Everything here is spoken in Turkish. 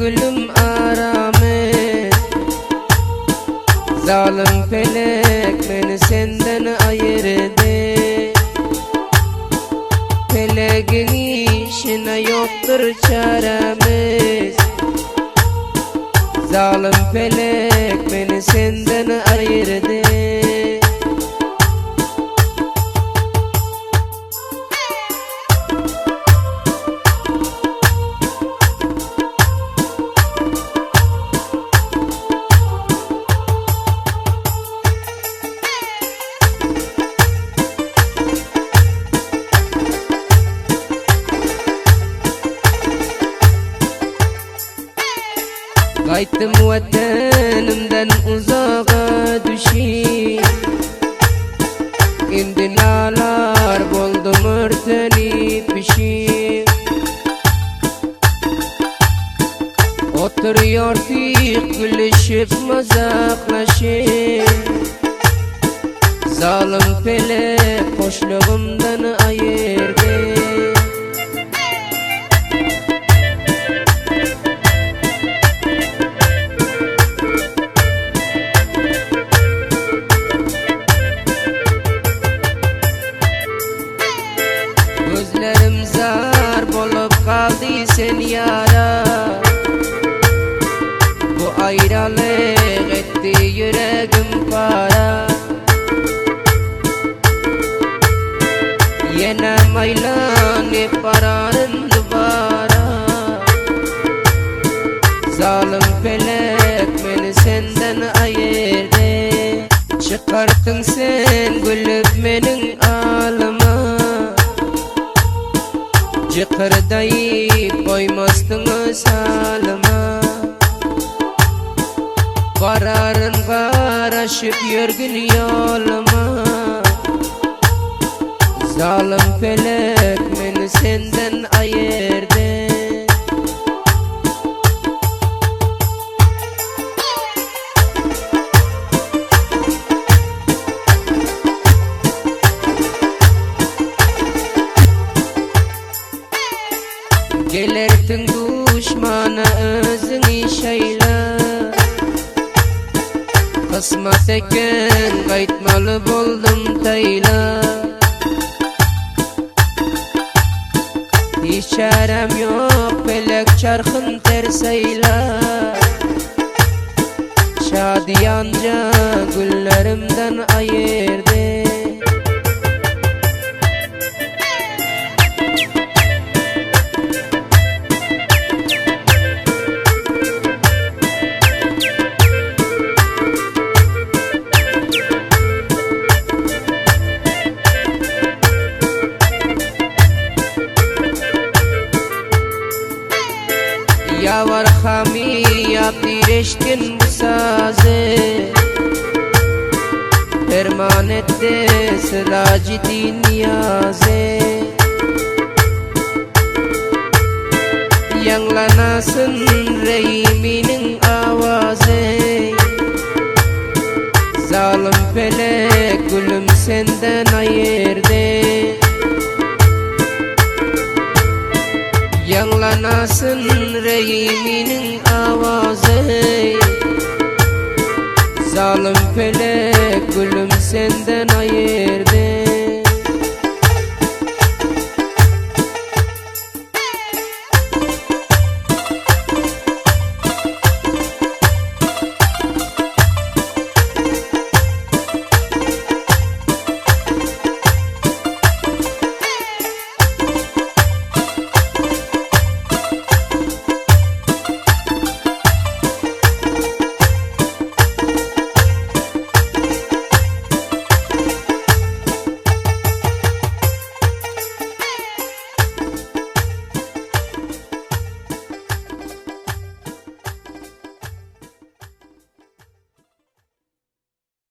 gülüm aramet. Zalim felek beni senden ayırdı. Feleğin işine yoktur çaremiz. Zalim felek beni senden ayırdı. Kayttım vatanımdan uzağa düşeyim. İndi nalar boldum örtünüp bişim. Oturuyorduk gülüşüp mazaklaşıp. Zalim felek hoşluğumdan ayırdı. Gözlerim zar bolup kaldı sen yara. Bu ayrılık etti yüreğim para. Yine maylanıp ararım duvara. Zalim felek beni senden ayırdı. Çıkarttın sen gülüp benim ağlıma. Cıkırdayıp koymastınız halıma. Vararın karışıp yürgün yoluma. Zalim felek beni senden ayırdı. Gelirtin düşmana özünü şeyle. Kısmet eken kaytmalı buldum tayla. Hiç çarem yok felek çarkın terseyla. Şadiyanca güllerimden ayırdı. Ya Rahimi yaptı reştin bu sazı. Ferman etti sıracı niyazı. Yanlanasın Rahimi'nin avazı. Zalim felek gülüm senden ayırdı. Yanlanasın Rahimi'nin avazı. Zalim felek